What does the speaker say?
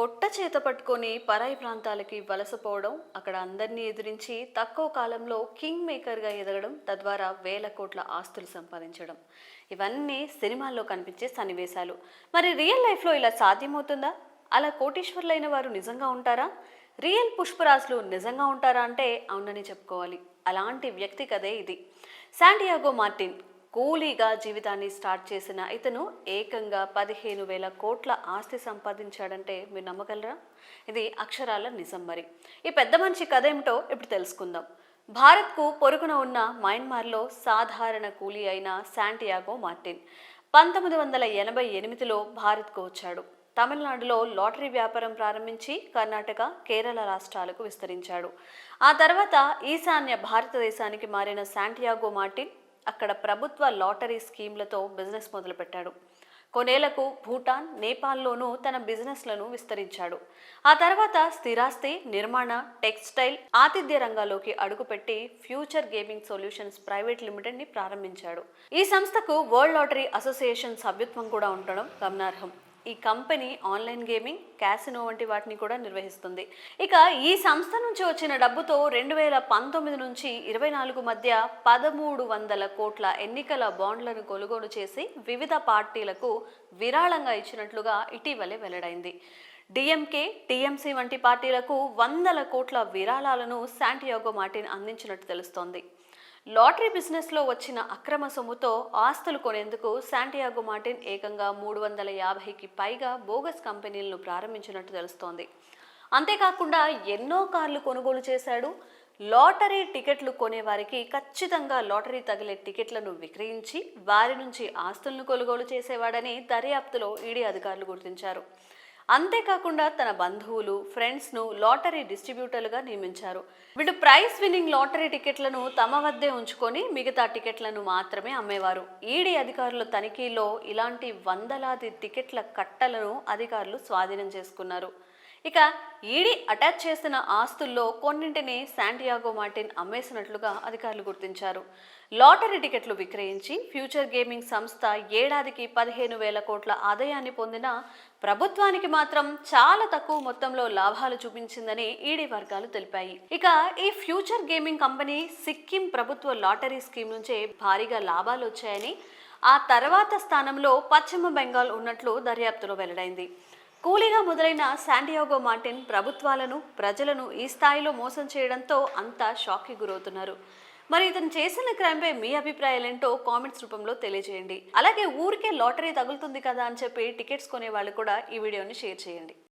పొట్ట చేత పట్టుకొని పరాయి ప్రాంతాలకి వలసపోవడం, అక్కడ అందరినీ ఎదిరించి తక్కువ కాలంలో కింగ్ మేకర్గా ఎదగడం, తద్వారా వేల కోట్ల ఆస్తులు సంపాదించడం. ఇవన్నీ సినిమాల్లో కనిపించే సన్నివేశాలు. మరి రియల్ లైఫ్లో ఇలా సాధ్యమవుతుందా? అలా కోటీశ్వర్లైన వారు నిజంగా ఉంటారా? రియల్ పుష్పరాజులు నిజంగా ఉంటారా అంటే అవునని చెప్పుకోవాలి. అలాంటి వ్యక్తి కథే ఇది. శాంటియాగో మార్టిన్ కూలీగా జీవితాన్ని స్టార్ట్ చేసిన ఇతను ఏకంగా 15,000 కోట్ల ఆస్తి సంపాదించాడంటే మీరు నమ్మగలరా? ఇది అక్షరాల నిజం. మరి ఈ పెద్ద మనిషి కథ ఏమిటో ఇప్పుడు తెలుసుకుందాం. భారత్కు పొరుగున ఉన్న మయన్మార్లో సాధారణ కూలీ అయిన శాంటియాగో మార్టిన్ 1988లో భారత్కు వచ్చాడు. తమిళనాడులో లాటరీ వ్యాపారం ప్రారంభించి కర్ణాటక, కేరళ రాష్ట్రాలకు విస్తరించాడు. ఆ తర్వాత ఈశాన్య భారతదేశానికి మారిన శాంటియాగో మార్టిన్ అక్కడ ప్రభుత్వ లాటరీ స్కీమ్లతో బిజినెస్ మొదలుపెట్టాడు. కొన్నేళ్లకు భూటాన్, నేపాల్లోనూ తన బిజినెస్లను విస్తరించాడు. ఆ తర్వాత స్థిరాస్తి, నిర్మాణ, టెక్స్టైల్, ఆతిథ్య రంగాల్లోకి అడుగుపెట్టి ఫ్యూచర్ గేమింగ్ సొల్యూషన్స్ ప్రైవేట్ లిమిటెడ్ని ప్రారంభించాడు. ఈ సంస్థకు వరల్డ్ లాటరీ అసోసియేషన్ సభ్యత్వం కూడా ఉండడం గమనార్హం. ఈ కంపెనీ ఆన్లైన్ గేమింగ్, క్యాసినో వంటి వాటిని కూడా నిర్వహిస్తుంది. ఇక ఈ సంస్థ నుంచి వచ్చిన డబ్బుతో 2019 నుంచి 24 మధ్య 1,300 కోట్ల ఎన్నికల బాండ్లను కొనుగోలు చేసి వివిధ పార్టీలకు విరాళంగా ఇచ్చినట్లుగా ఇటీవలే వెల్లడైంది. డిఎంకే, టీఎంసీ వంటి పార్టీలకు 100 కోట్ల విరాళాలను శాంటియాగో మార్టిన్ అందించినట్టు తెలుస్తోంది. లాటరీ బిజినెస్లో వచ్చిన అక్రమ సొమ్ముతో ఆస్తులు కొనేందుకు శాంటియాగో మార్టిన్ ఏకంగా 350కి పైగా బోగస్ కంపెనీలను ప్రారంభించినట్టు తెలుస్తోంది. అంతేకాకుండా ఎన్నో కార్లు కొనుగోలు చేశాడు. లాటరీ టికెట్లు కొనేవారికి ఖచ్చితంగా లాటరీ తగిలే టికెట్లను విక్రయించి వారి నుంచి ఆస్తులను కొనుగోలు చేసేవాడని దర్యాప్తులో ఈడీ అధికారులు గుర్తించారు. అంతేకాకుండా తన బంధువులు, ఫ్రెండ్స్ను లాటరీ డిస్ట్రిబ్యూటర్లుగా నియమించారు. వీళ్ళు ప్రైజ్ విన్నింగ్ లాటరీ టికెట్లను తమ వద్దే ఉంచుకొని మిగతా టికెట్లను మాత్రమే అమ్మేవారు. ఈడీ అధికారుల తనిఖీలో ఇలాంటి వందలాది టికెట్ల కట్టలను అధికారులు స్వాధీనం చేసుకున్నారు. ఇక ఈడీ అటాచ్ చేసిన ఆస్తుల్లో కొన్నింటిని శాంటియాగో మార్టిన్ అమ్మేసినట్లుగా అధికారులు గుర్తించారు. లాటరీ టికెట్లు విక్రయించి ఫ్యూచర్ గేమింగ్ సంస్థ ఏడాదికి 15,000 కోట్ల ఆదాయాన్ని పొందినా ప్రభుత్వానికి మాత్రం చాలా తక్కువ మొత్తంలో లాభాలు చూపించిందని ఈడీ వర్గాలు తెలిపాయి. ఇక ఈ ఫ్యూచర్ గేమింగ్ కంపెనీ సిక్కిం ప్రభుత్వ లాటరీ స్కీమ్ నుంచే భారీగా లాభాలు వచ్చాయని, ఆ తర్వాత స్థానంలో పశ్చిమ బెంగాల్ ఉన్నట్లు దర్యాప్తులో వెల్లడైంది. కూలీగా మొదలైన శాంటియాగో మార్టిన్ ప్రభుత్వాలను, ప్రజలను ఈ స్థాయిలో మోసం చేయడంతో అంతా షాక్కి గురవుతున్నారు. మరి ఇతను చేసిన క్రైమ్పై మీ అభిప్రాయాలేంటో కామెంట్స్ రూపంలో తెలియజేయండి. అలాగే ఊరికే లాటరీ తగులుతుంది కదా అని చెప్పి టికెట్స్ కొనే వాళ్ళు కూడా ఈ వీడియోని షేర్ చేయండి.